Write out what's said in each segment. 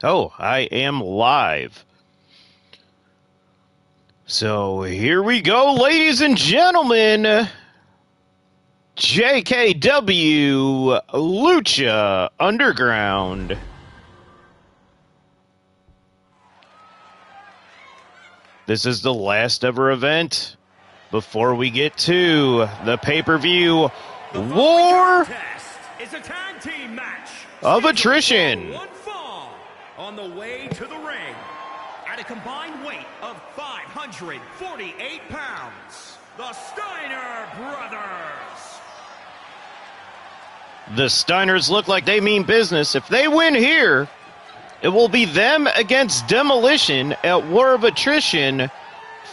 Oh, I am live. So here we go, ladies and gentlemen. JKW Lucha Underground. This is the last ever event before we get to the pay-per-view War is a tag team match of Attrition. One fall on the way to the ring at a combined weight of 548 pounds. The Steiner Brothers. The Steiners look like they mean business. If they win here, it will be them against Demolition at War of Attrition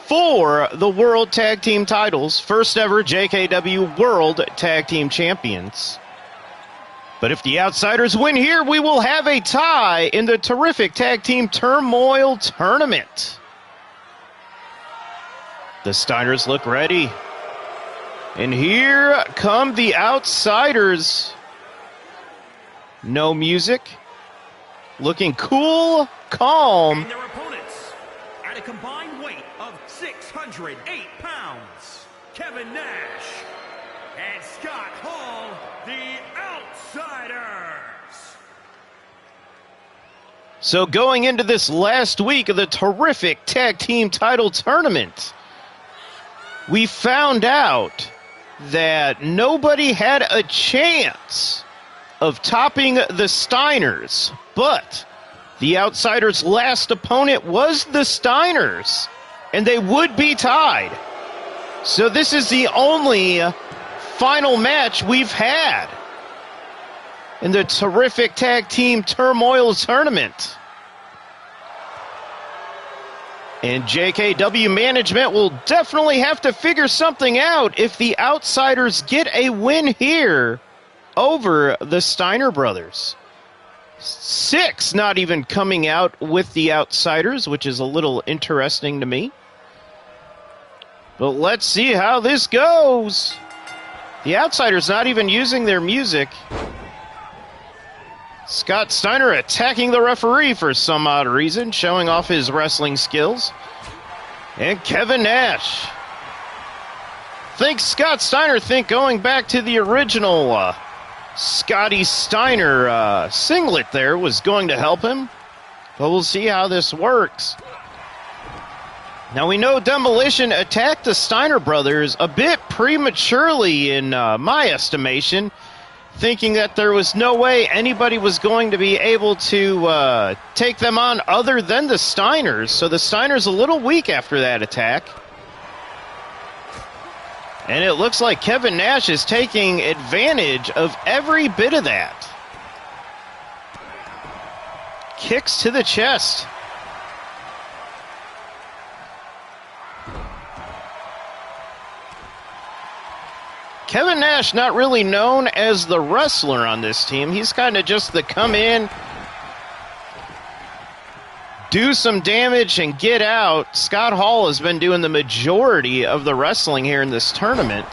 for the World Tag Team titles. First ever JKW World Tag Team Champions. But if the Outsiders win here, we will have a tie in the terrific Tag Team Turmoil Tournament. The Steiners look ready. And here come the Outsiders. No music. Looking cool, calm. And their opponents, at a combined weight of 608 pounds, Kevin Nash and Scott Hall, the Outsiders. So going into this last week of the terrific tag team title tournament, we found out that nobody had a chance of topping the Steiners, but the Outsiders' last opponent was the Steiners, and they would be tied. So this is the only final match we've had in the terrific tag team Turmoil Tournament. And JKW management will definitely have to figure something out if the Outsiders get a win here over the Steiner Brothers. 6 not even coming out with the Outsiders, which is a little interesting to me. But let's see how this goes. The Outsiders not even using their music. Scott Steiner attacking the referee for some odd reason, showing off his wrestling skills. And Kevin Nash. Scott Steiner going back to the original Scotty Steiner singlet there was going to help him. But we'll see how this works. Now we know Demolition attacked the Steiner brothers a bit prematurely in my estimation, thinking that there was no way anybody was going to be able to take them on other than the Steiners. So the Steiners a little weak after that attack. And it looks like Kevin Nash is taking advantage of every bit of that. Kicks to the chest. Kevin Nash not really known as the wrestler on this team. He's kind of just the come in, do some damage, and get out. Scott Hall has been doing the majority of the wrestling here in this tournament.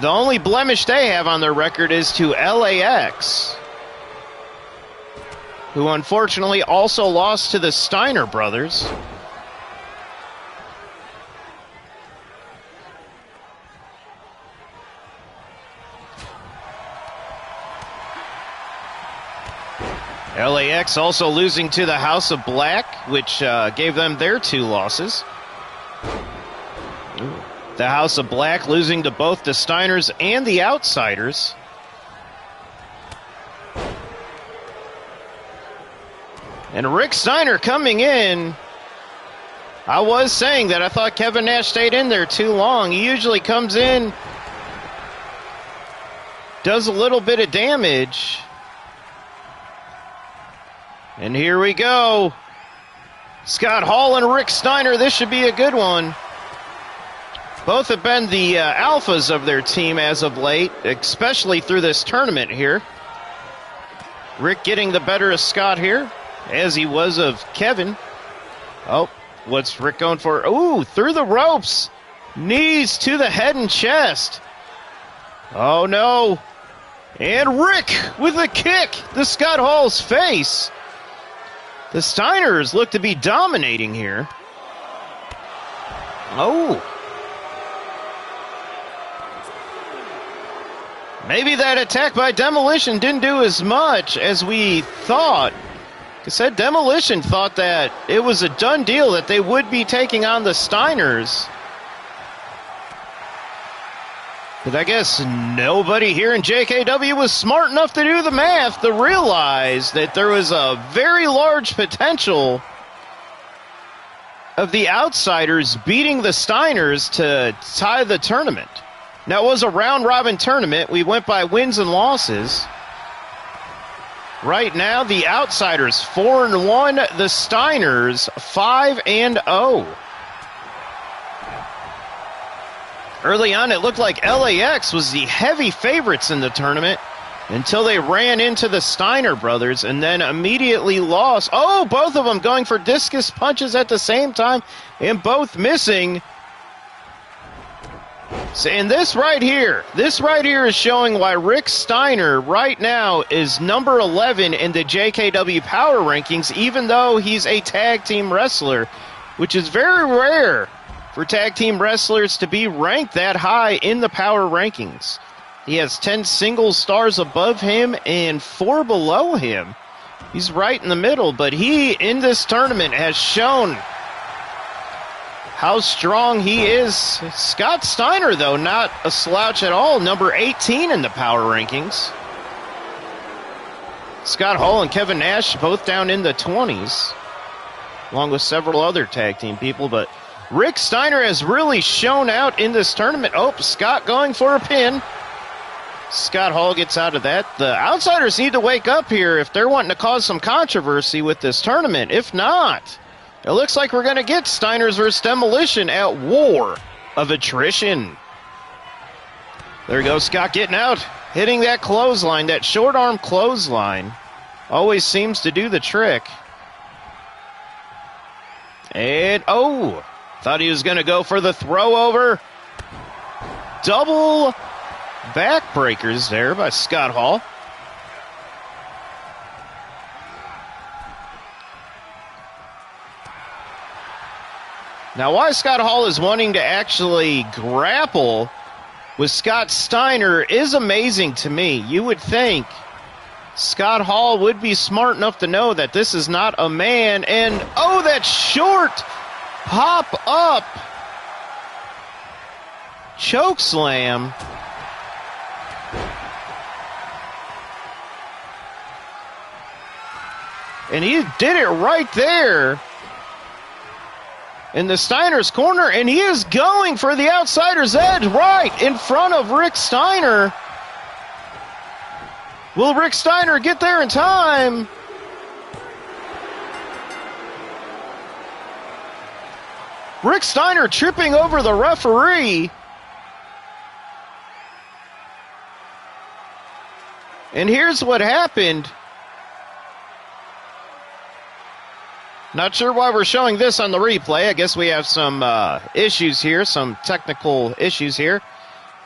The only blemish they have on their record is to LAX, who unfortunately also lost to the Steiner brothers. LAX also losing to the House of Black, which gave them their 2 losses. The House of Black losing to both the Steiners and the Outsiders. And Rick Steiner coming in. I was saying that I thought Kevin Nash stayed in there too long. He usually comes in, does a little bit of damage. And here we go. Scott Hall and Rick Steiner, this should be a good one. Both have been the alphas of their team as of late, especially through this tournament here. Rick getting the better of Scott here, as he was of Kevin. Oh, what's Rick going for? Ooh, through the ropes. Knees to the head and chest. Oh, no. And Rick with a kick to Scott Hall's face. The Steiners look to be dominating here. Oh. Maybe that attack by Demolition didn't do as much as we thought. Because that Demolition thought that it was a done deal that they would be taking on the Steiners. But I guess nobody here in JKW was smart enough to do the math to realize that there was a very large potential of the Outsiders beating the Steiners to tie the tournament. Now, it was a round-robin tournament. We went by wins and losses. Right now, the Outsiders 4-1, the Steiners 5-0. Early on, it looked like LAX was the heavy favorites in the tournament until they ran into the Steiner brothers and then immediately lost. Oh, both of them going for discus punches at the same time and both missing. And this right here is showing why Rick Steiner right now is number 11 in the JKW Power Rankings, even though he's a tag team wrestler, which is very rare for tag team wrestlers to be ranked that high in the Power Rankings. He has 10 single stars above him and 4 below him. He's right in the middle, but he, in this tournament, has shown how strong he is. Scott Steiner, though, not a slouch at all, number 18 in the Power Rankings. Scott Hall and Kevin Nash both down in the 20s, along with several other tag team people, but Rick Steiner has really shown out in this tournament. Oh, Scott going for a pin. Scott Hall gets out of that. The Outsiders need to wake up here if they're wanting to cause some controversy with this tournament. If not, it looks like we're going to get Steiners versus Demolition at War of Attrition. There goes Scott getting out, hitting that clothesline, that short arm clothesline. Always seems to do the trick. And, oh, thought he was going to go for the throw over. Double backbreakers there by Scott Hall. Now, why Scott Hall is wanting to actually grapple with Scott Steiner is amazing to me. You would think Scott Hall would be smart enough to know that this is not a man. And, oh, that short pop-up choke slam. And he did it right there in the Steiner's corner, and he is going for the Outsider's Edge right in front of Rick Steiner. Will Rick Steiner get there in time? Rick Steiner tripping over the referee. And here's what happened. Not sure why we're showing this on the replay. I guess we have some issues here, some technical issues here.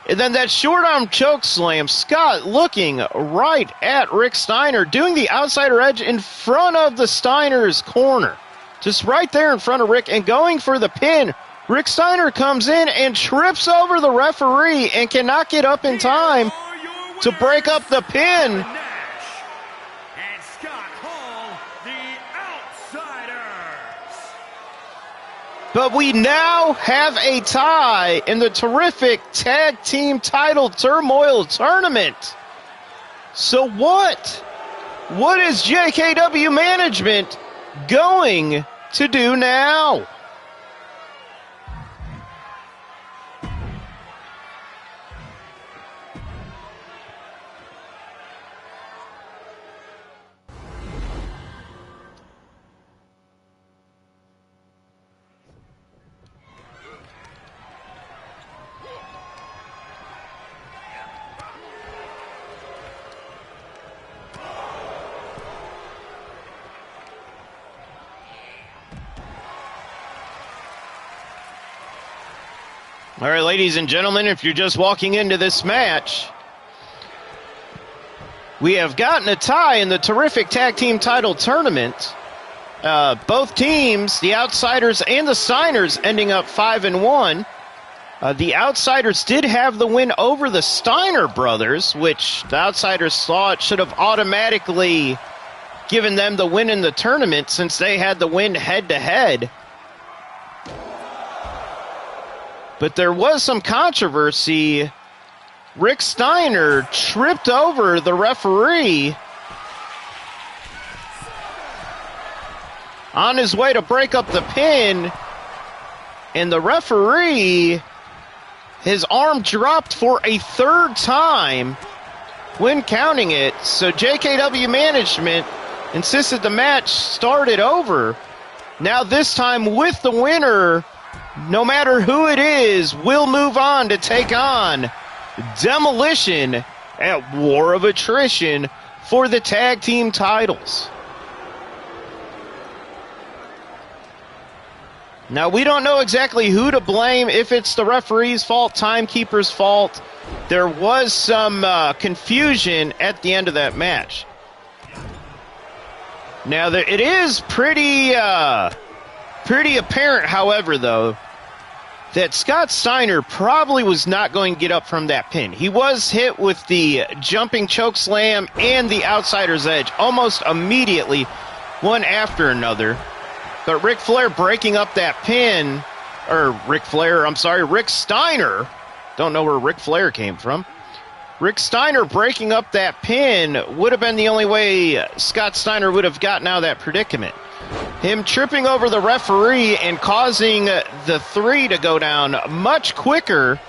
And then that short arm choke slam, Scott looking right at Rick Steiner, doing the outsider edge in front of the Steiner's corner. Just right there in front of Rick and going for the pin. Rick Steiner comes in and trips over the referee and cannot get up in time to break up the pin. But we now have a tie in the terrific tag team title turmoil tournament. So what? What is JKW management going to do now? All right, ladies and gentlemen, if you're just walking into this match, we have gotten a tie in the terrific tag team title tournament. Both teams, the Outsiders and the Steiners, ending up 5-1. The Outsiders did have the win over the Steiner brothers, which the Outsiders thought should have automatically given them the win in the tournament since they had the win head-to-head. But there was some controversy. Rick Steiner tripped over the referee on his way to break up the pin, and the referee, his arm dropped for a third time when counting it, so JKW management insisted the match started over. Now this time with the winner, no matter who it is, will move on to take on Demolition at War of Attrition for the tag team titles. Now, we don't know exactly who to blame, if it's the referee's fault, timekeeper's fault. There was some confusion at the end of that match. Now, it is pretty apparent, however, though, that Scott Steiner probably was not going to get up from that pin. He was hit with the jumping choke slam and the outsider's edge almost immediately, one after another. But Ric Flair breaking up that pin, Rick Steiner, don't know where Ric Flair came from. Rick Steiner breaking up that pin would have been the only way Scott Steiner would have gotten out of that predicament. Him tripping over the referee and causing the 3 to go down much quicker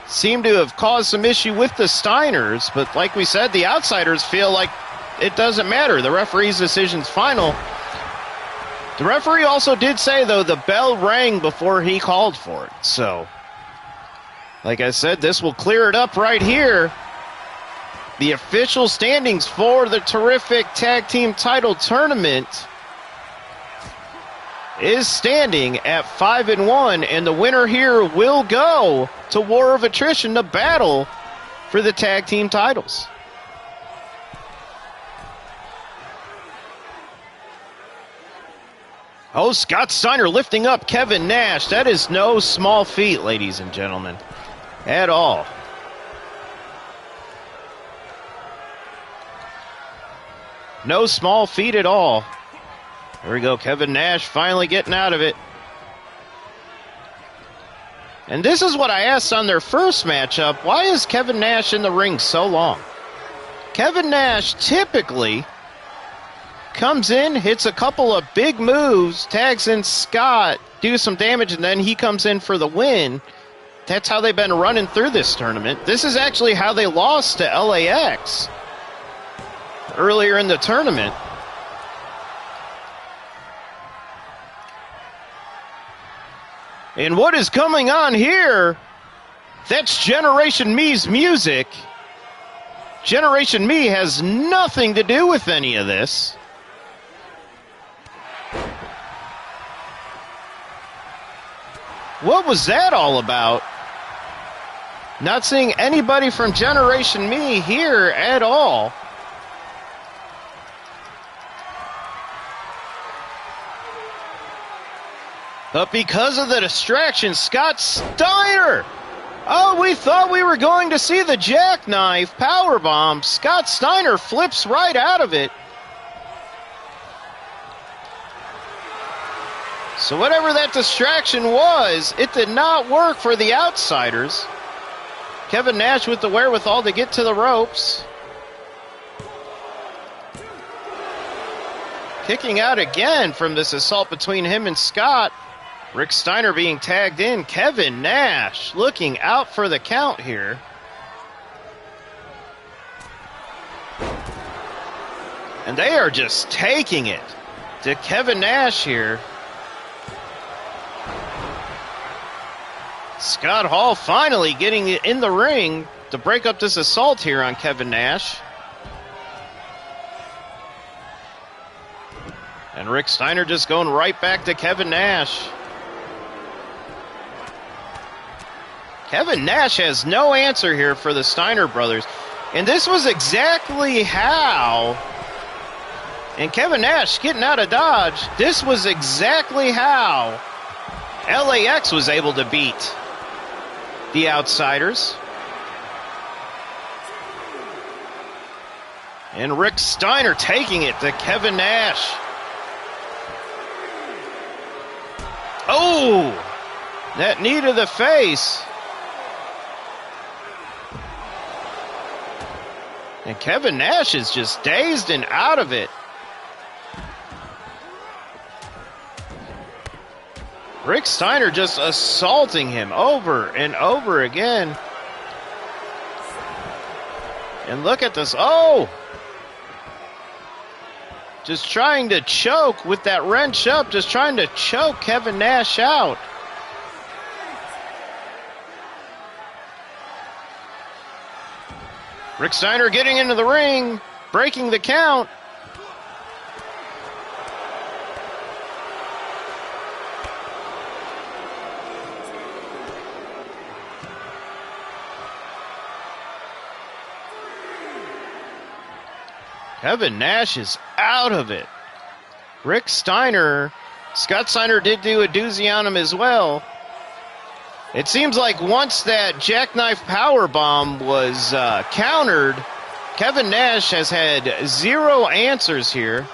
seemed to have caused some issue with the Steiners, but like we said, the Outsiders feel like it doesn't matter. The referee's decision's final. The referee also did say, though, the bell rang before he called for it. So, like I said, this will clear it up right here. The official standings for the terrific tag team title tournament is standing at 5-1, and the winner here will go to War of Attrition to battle for the tag team titles. Oh, Scott Steiner lifting up Kevin Nash. That is no small feat, ladies and gentlemen, at all. No small feat at all. There we go, Kevin Nash finally getting out of it. And this is what I asked on their first matchup. Why is Kevin Nash in the ring so long? Kevin Nash typically comes in, hits a couple of big moves, tags in Scott, do some damage, and then he comes in for the win. That's how they've been running through this tournament. This is actually how they lost to LAX earlier in the tournament. And what is coming on here? That's Generation Me's music. Generation Me has nothing to do with any of this. What was that all about? Not seeing anybody from Generation Me here at all. But because of the distraction, Scott Steiner. Oh, we thought we were going to see the jackknife powerbomb. Scott Steiner flips right out of it. So whatever that distraction was, it did not work for the Outsiders. Kevin Nash with the wherewithal to get to the ropes. Kicking out again from this assault between him and Scott. Rick Steiner being tagged in. Kevin Nash looking out for the count here. And they are just taking it to Kevin Nash here. Scott Hall finally getting it in the ring to break up this assault here on Kevin Nash. And Rick Steiner just going right back to Kevin Nash. Kevin Nash has no answer here for the Steiner brothers. And this was exactly how, and Kevin Nash getting out of dodge, this was exactly how LAX was able to beat the Outsiders. And Rick Steiner taking it to Kevin Nash. Oh, that knee to the face. And Kevin Nash is just dazed and out of it. Rick Steiner just assaulting him over and over again. And look at this. Oh! Just trying to choke with that wrench up. Just trying to choke Kevin Nash out. Rick Steiner getting into the ring, breaking the count. Kevin Nash is out of it. Rick Steiner, Scott Steiner did do a doozy on him as well. It seems like once that jackknife powerbomb was countered, Kevin Nash has had zero answers here.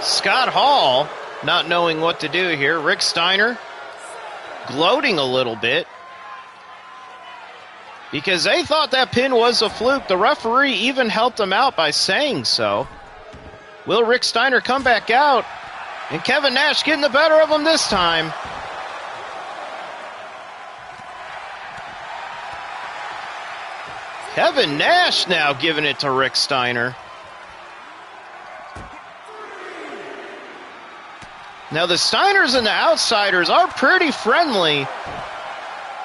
Scott Hall not knowing what to do here. Rick Steiner gloating a little bit because they thought that pin was a fluke. The referee even helped him out by saying so. Will Rick Steiner come back out? And Kevin Nash getting the better of him this time. Kevin Nash now giving it to Rick Steiner. Now the Steiners and the Outsiders are pretty friendly,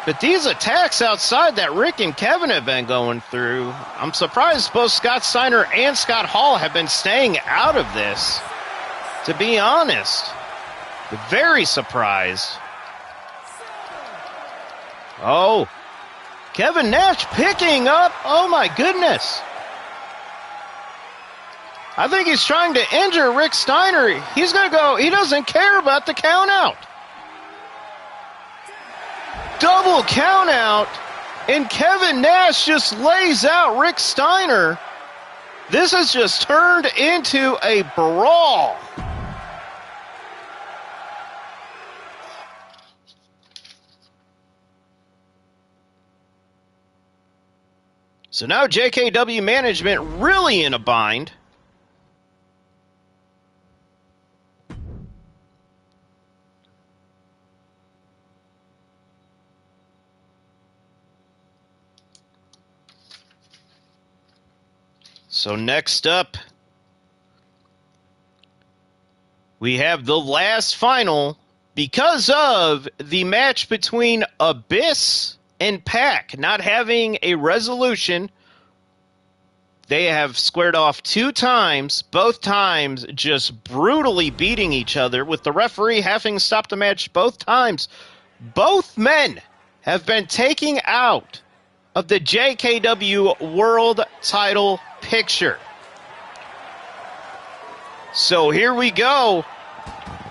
but these attacks outside that Rick and Kevin have been going through, I'm surprised both Scott Steiner and Scott Hall have been staying out of this, to be honest. Very surprised. Oh, Kevin Nash picking up. Oh, my goodness. I think he's trying to injure Rick Steiner. He's going to go. He doesn't care about the count out. Double count out. And Kevin Nash just lays out Rick Steiner. This has just turned into a brawl. So now JKW management really in a bind. So next up, we have the last final because of the match between Abyss and Pac not having a resolution. They have squared off 2 times, both times just brutally beating each other, with the referee having stopped the match both times. Both men have been taken out of the JKW World title picture. So here we go.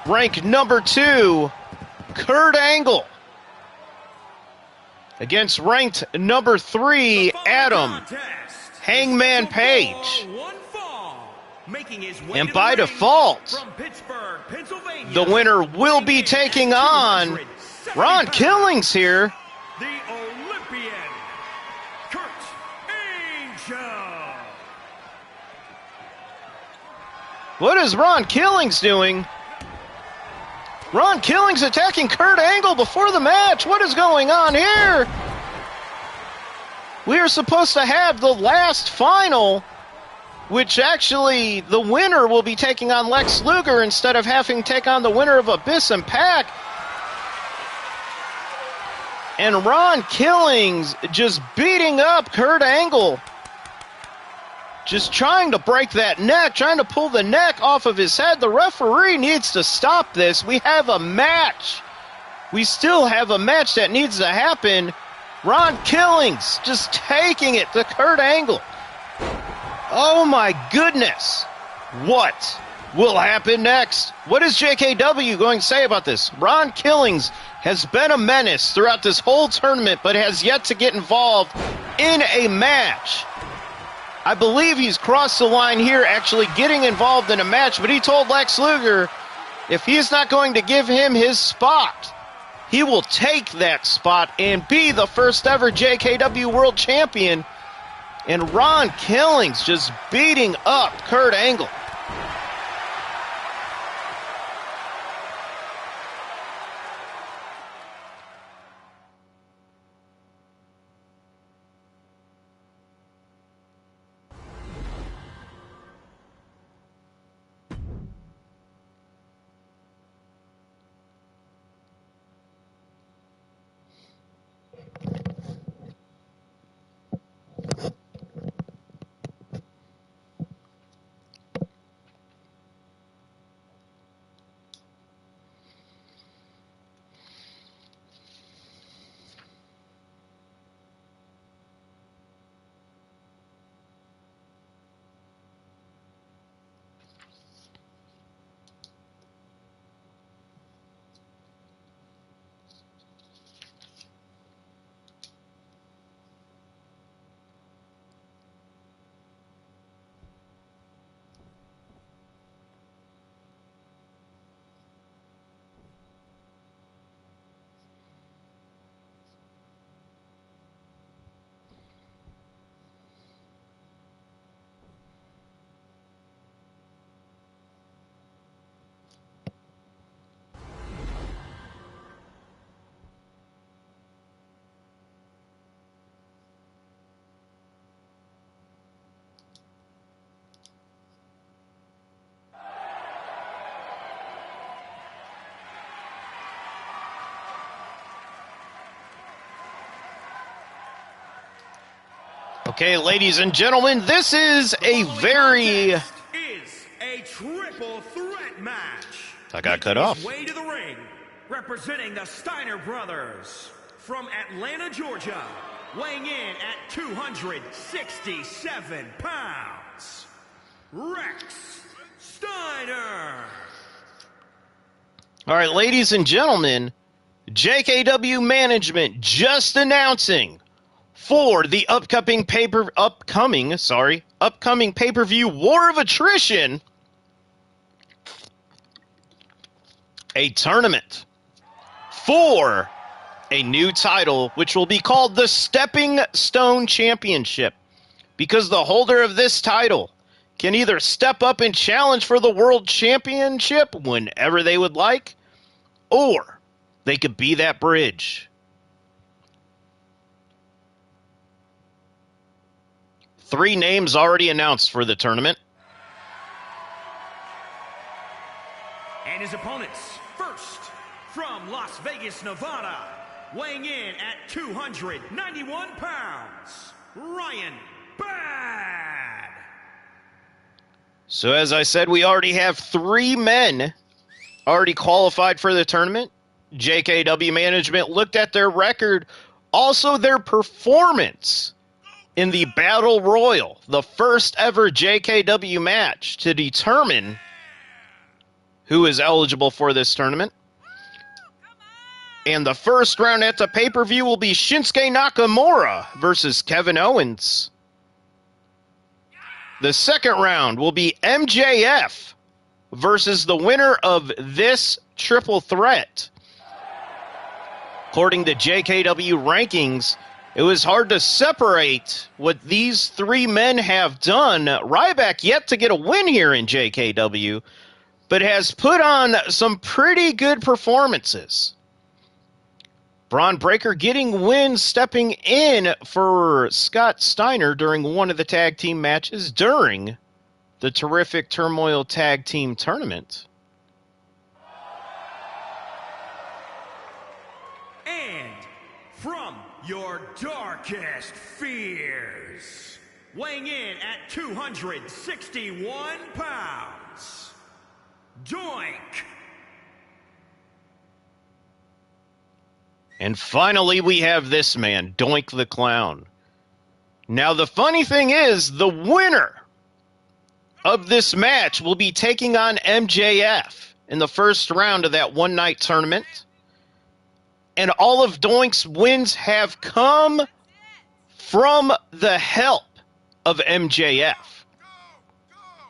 Rank number 2, Kurt Angle, against ranked number 3, Adam Hangman Page. And by default, the winner will be taking on Ron Killings here. The Olympian, Kurt Angle. What is Ron Killings doing? Ron Killings attacking Kurt Angle before the match. What is going on here? We are supposed to have the last final, which actually the winner will be taking on Lex Luger instead of having to take on the winner of Abyss and Pac. And Ron Killings just beating up Kurt Angle. Just trying to break that neck, trying to pull the neck off of his head. The referee needs to stop this. We have a match. We still have a match that needs to happen. Ron Killings just taking it to Kurt Angle. Oh my goodness. What will happen next? What is JKW going to say about this? Ron Killings has been a menace throughout this whole tournament, but has yet to get involved in a match. I believe he's crossed the line here, actually getting involved in a match, but he told Lex Luger if he's not going to give him his spot, he will take that spot and be the first ever JKW World Champion. And Ron Killings just beating up Kurt Angle. Okay, ladies and gentlemen, this is a very... triple threat match. I got cut off. Way to the ring, representing the Steiner brothers from Atlanta, Georgia, weighing in at 267 pounds, Rex Steiner. All right, ladies and gentlemen, JKW management just announcing for the upcoming pay-per-view War of Attrition, a tournament for a new title, which will be called the Stepping Stone Championship, because the holder of this title can either step up and challenge for the World Championship whenever they would like, or they could be that bridge. 3 names already announced for the tournament. And his opponents, first, from Las Vegas, Nevada, weighing in at 291 pounds, Ryan Bad. So as I said, we already have 3 men already qualified for the tournament. JKW management looked at their record, also their performance in the Battle Royal, the first ever JKW match, to determine who is eligible for this tournament. And the first round at the pay-per-view will be Shinsuke Nakamura versus Kevin Owens. The second round will be MJF versus the winner of this triple threat. According to JKW rankings, it was hard to separate what these 3 men have done. Ryback yet to get a win here in JKW, but has put on some pretty good performances. Braun Breaker getting wins, stepping in for Scott Steiner during one of the tag team matches during the Terrific Turmoil Tag Team Tournament. And from your darkest fears, weighing in at 261 pounds, Doink. And finally, we have this man, Doink the Clown. Now, the funny thing is, the winner of this match will be taking on MJF in the first round of that one-night tournament. And all of Doink's wins have come from the help of MJF.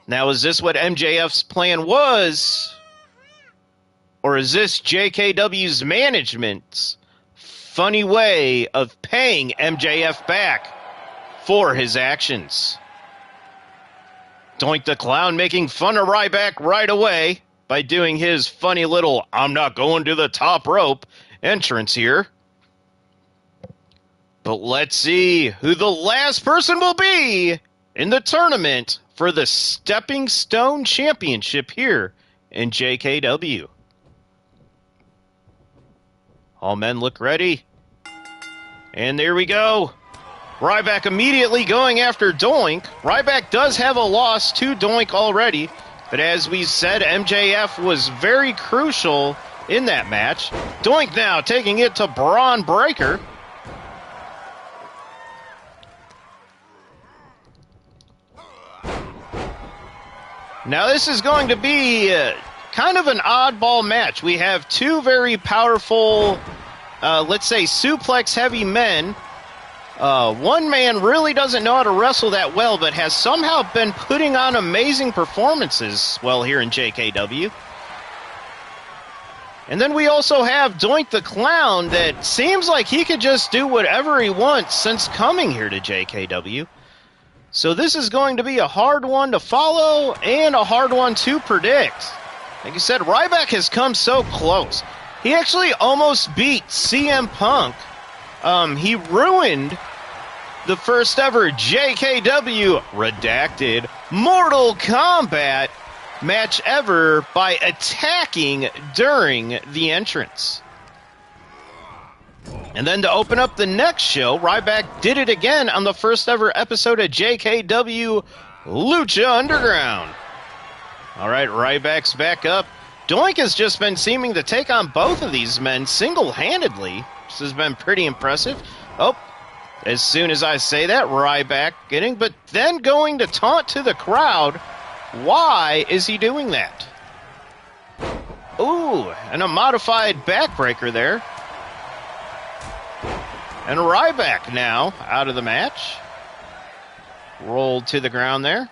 Now, is this what MJF's plan was? Or is this JKW's management's funny way of paying MJF back for his actions? Doink the Clown making fun of Ryback right away by doing his funny little "I'm not going to the top rope" entrance here. But let's see who the last person will be in the tournament for the Stepping Stone Championship here in JKW. All men look ready. And there we go. Ryback immediately going after Doink. Ryback does have a loss to Doink already, but as we said, MJF was very crucial in that match. Doink now taking it to Braun Breaker. Now this is going to be kind of an oddball match. We have two very powerful, let's say, suplex-heavy men. One man really doesn't know how to wrestle that well, but has somehow been putting on amazing performances well here in JKW. And then we also have Doink the Clown that seems like he could just do whatever he wants since coming here to JKW. So this is going to be a hard one to follow and a hard one to predict. Like you said, Ryback has come so close. He actually almost beat CM Punk. He ruined the first ever JKW redacted Mortal Kombat match ever by attacking during the entrance. And then to open up the next show, Ryback did it again on the first ever episode of JKW Lucha Underground. All right, Ryback's back up. Doink has just been seeming to take on both of these men single-handedly. This has been pretty impressive. Oh, as soon as I say that, Ryback getting, but then going to taunt to the crowd. Why is he doing that? Ooh, and a modified backbreaker there. And Ryback now out of the match. Rolled to the ground there.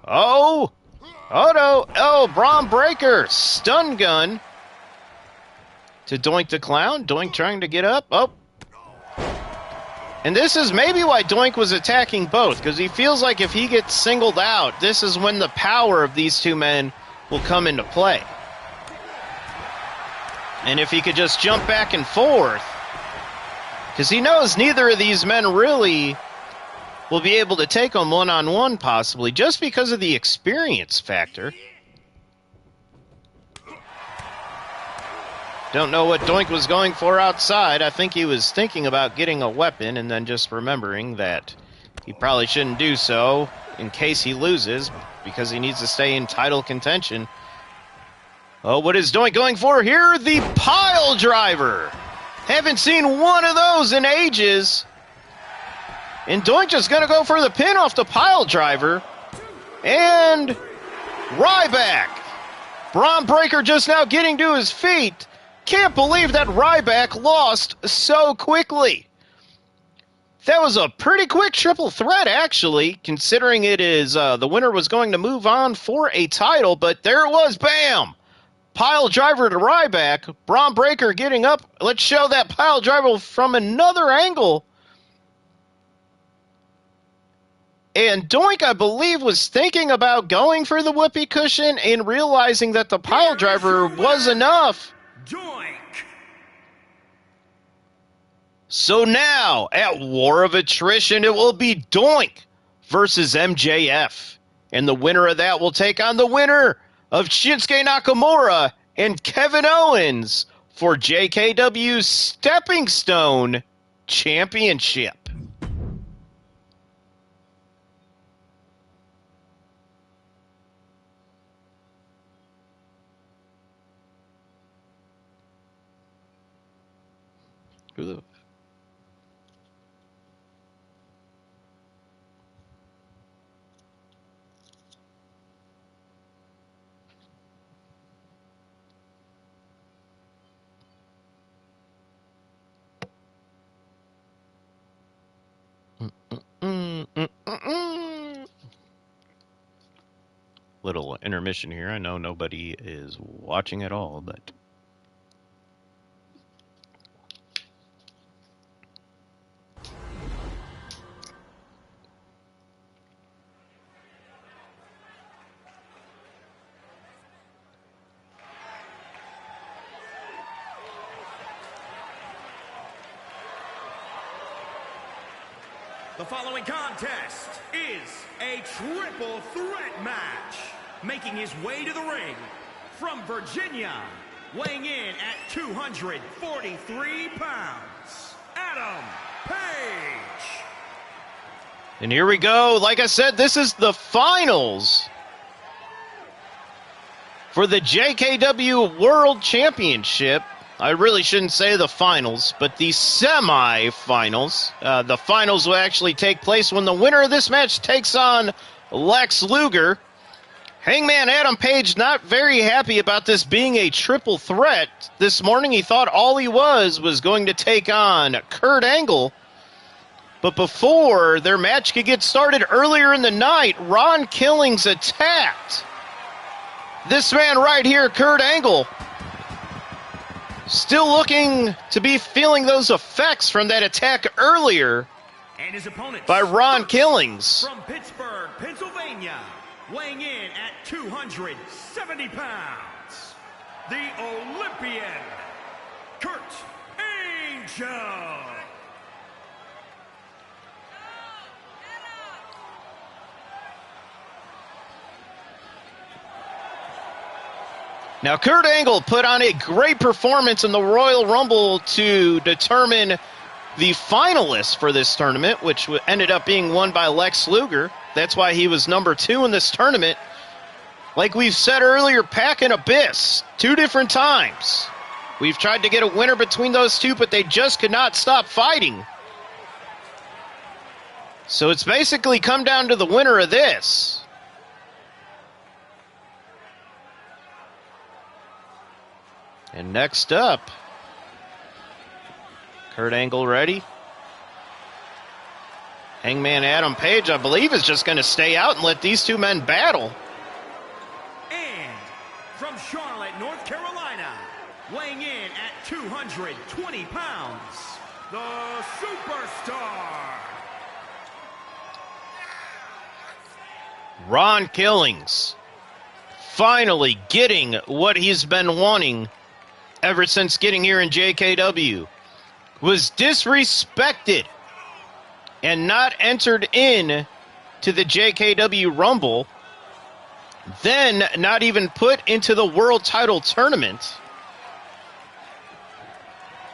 Oh! Oh no! Oh, Braun Breaker! Stun gun to Doink the Clown. Doink trying to get up. Oh! And this is maybe why Doink was attacking both, because he feels like if he gets singled out, this is when the power of these two men will come into play. And if he could just jump back and forth, because he knows neither of these men really will be able to take him one-on-one possibly, just because of the experience factor. Don't know what Doink was going for outside. I think he was thinking about getting a weapon and then just remembering that he probably shouldn't do so in case he loses, because he needs to stay in title contention. Oh, what is Doink going for here? The pile driver. Haven't seen one of those in ages. And Doink just going to go for the pin off the pile driver. And Ryback. Braun Breaker just now getting to his feet. Can't believe that Ryback lost so quickly. That was a pretty quick triple threat, actually, considering it is the winner was going to move on for a title. But there it was, bam! Pile driver to Ryback. Braun Breaker getting up. Let's show that pile driver from another angle. And Doink, I believe, was thinking about going for the whoopee cushion and realizing that the pile driver was enough. Doink. So now, at War of Attrition, it will be Doink versus MJF. And the winner of that will take on the winner of Shinsuke Nakamura and Kevin Owens for JKW's Stepping Stone Championship. Ugh. Little intermission here. I know nobody is watching at all, but The following contest is a triple threat match. Making his way to the ring from Virginia, weighing in at 243 pounds, Adam Page. And here we go. Like I said, this is the finals for the JKW World Championship. I really shouldn't say the finals, but the semi-finals. The finals will actually take place when the winner of this match takes on Lex Luger. Hangman Adam Page not very happy about this being a triple threat. This morning he thought all he was going to take on Kurt Angle. But before their match could get started earlier in the night, Ron Killings attacked this man right here, Kurt Angle. Still looking to be feeling those effects from that attack earlier and his opponent by Ron Killings. From Pittsburgh, Pennsylvania, weighing in at 270 pounds, the Olympian, Kurt Angle. Now, Kurt Angle put on a great performance in the Royal Rumble to determine the finalists for this tournament, which ended up being won by Lex Luger. That's why he was number 2 in this tournament. Like we've said earlier, Pac and Abyss, 2 different times. We've tried to get a winner between those two, but they just could not stop fighting. So it's basically come down to the winner of this. And next up, Kurt Angle ready. Hangman Adam Page, I believe, is just going to stay out and let these two men battle. And from Charlotte, North Carolina, weighing in at 220 pounds, the Superstar, Ron Killings, finally getting what he's been wanting ever since getting here in JKW. Was disrespected and not entered in to the JKW Rumble, then not even put into the World Title Tournament.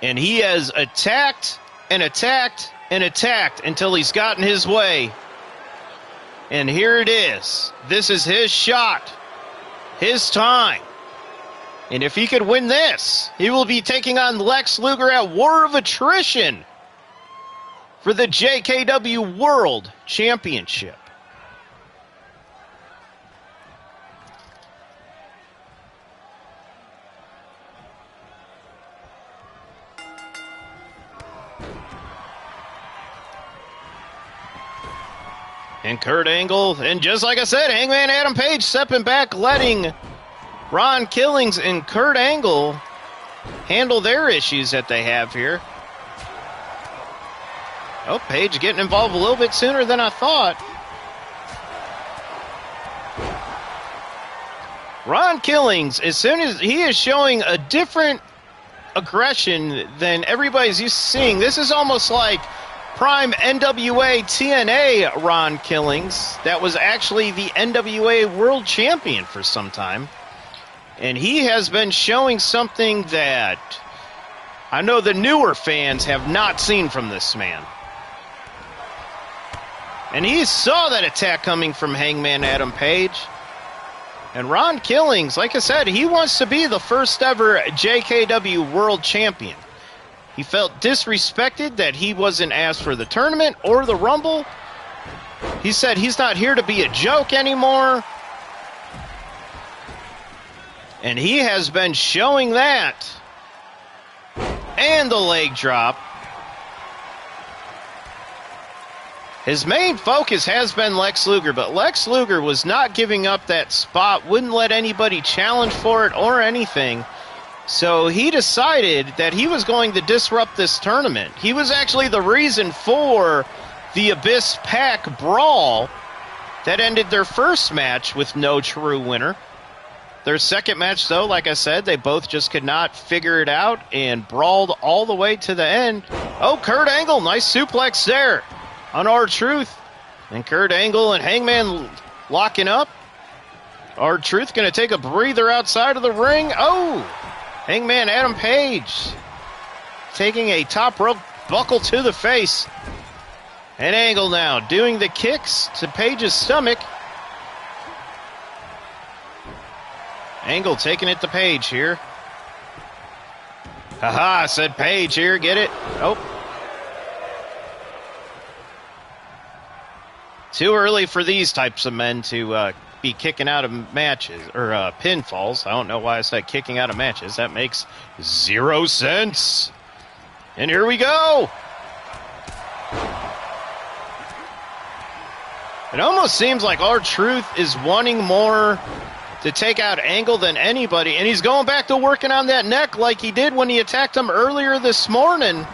And he has attacked and attacked and attacked until he's gotten his way. And here it is. This is his shot, his time. And if he could win this, he will be taking on Lex Luger at War of Attrition for the JKW World Championship. And Kurt Angle, and just like I said, Hangman Adam Page stepping back, letting Ron Killings and Kurt Angle handle their issues that they have here. Oh, Page getting involved a little bit sooner than I thought. Ron Killings, as soon as he is showing a different aggression than everybody's used to seeing, this is almost like prime NWA TNA Ron Killings that was actually the NWA World Champion for some time. And he has been showing something that I know the newer fans have not seen from this man. And he saw that attack coming from Hangman Adam Page. And Ron Killings, like I said, he wants to be the first ever JKW World Champion. He felt disrespected that he wasn't asked for the tournament or the Rumble. He said he's not here to be a joke anymore. And he has been showing that. And the leg drop. His main focus has been Lex Luger, but Lex Luger was not giving up that spot, wouldn't let anybody challenge for it or anything. So he decided that he was going to disrupt this tournament. He was actually the reason for the Abyss Pack brawl that ended their first match with no true winner. Their second match, though, like I said, they both just could not figure it out and brawled all the way to the end. Oh, Kurt Angle, nice suplex there on R-Truth. And Kurt Angle and Hangman locking up. R-Truth going to take a breather outside of the ring. Oh, Hangman Adam Page taking a top rope buckle to the face. And Angle now doing the kicks to Page's stomach. Angle taking it to Page here. Haha, said Page here, get it? Oh. Too early for these types of men to be kicking out of matches, or pinfalls. I don't know why I said kicking out of matches. That makes 0 sense. And here we go. It almost seems like R-Truth is wanting more to take out Angle than anybody, and he's going back to working on that neck like he did when he attacked him earlier this morning.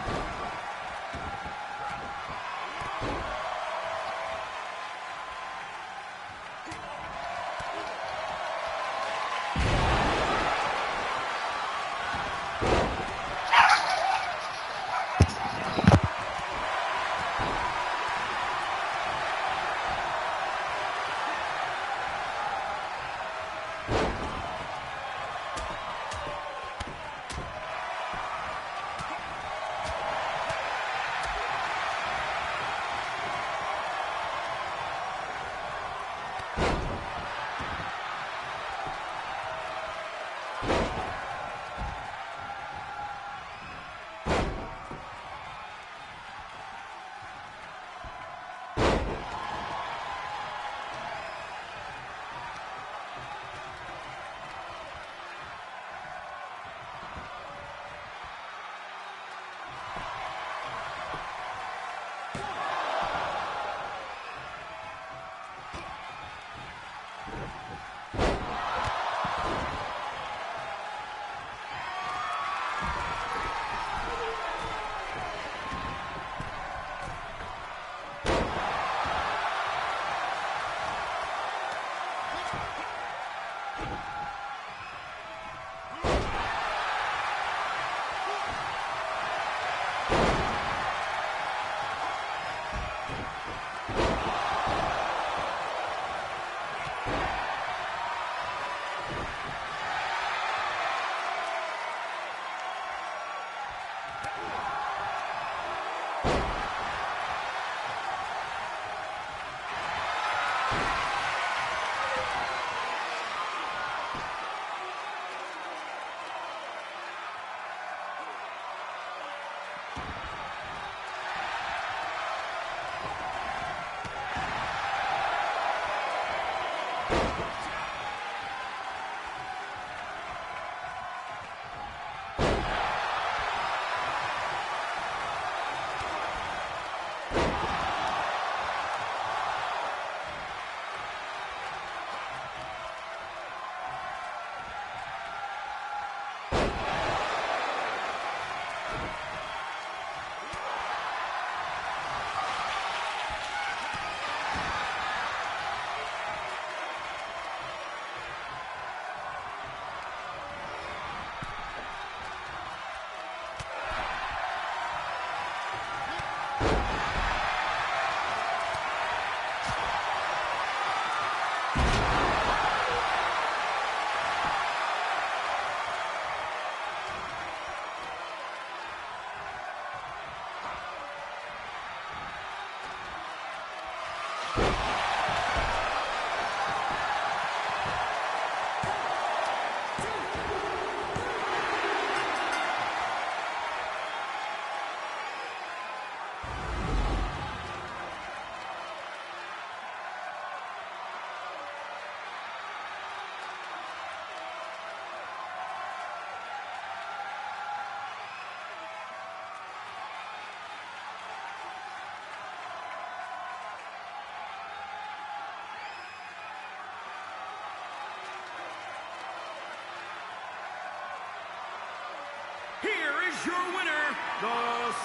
your winner, the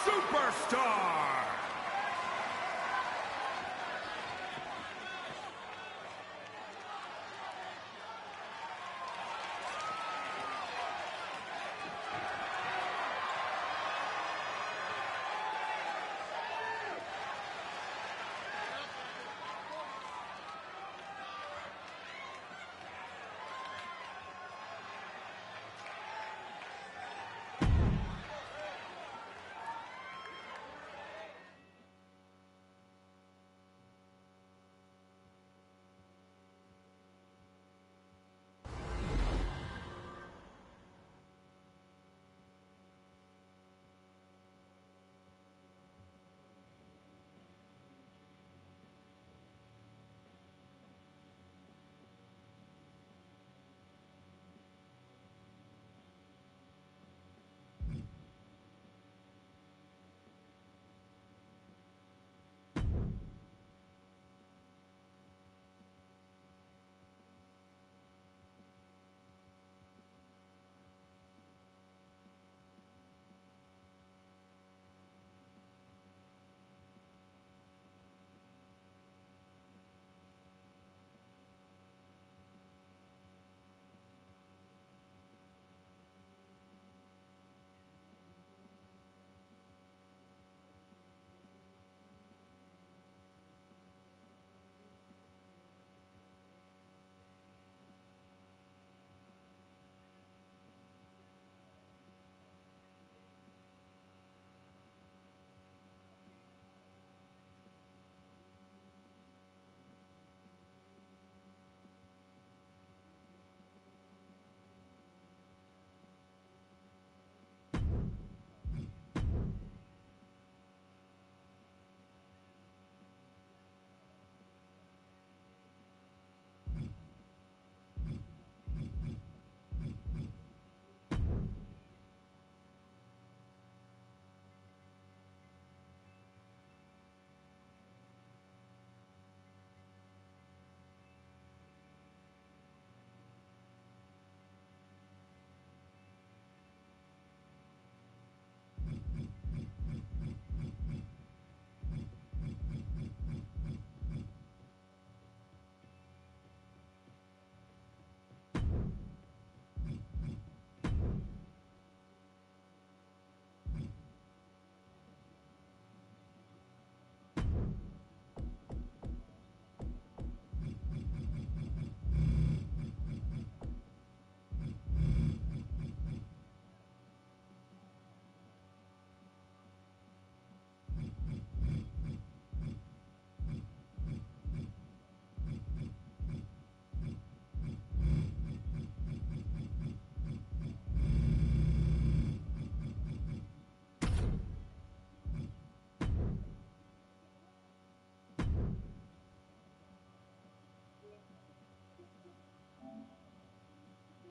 Superstar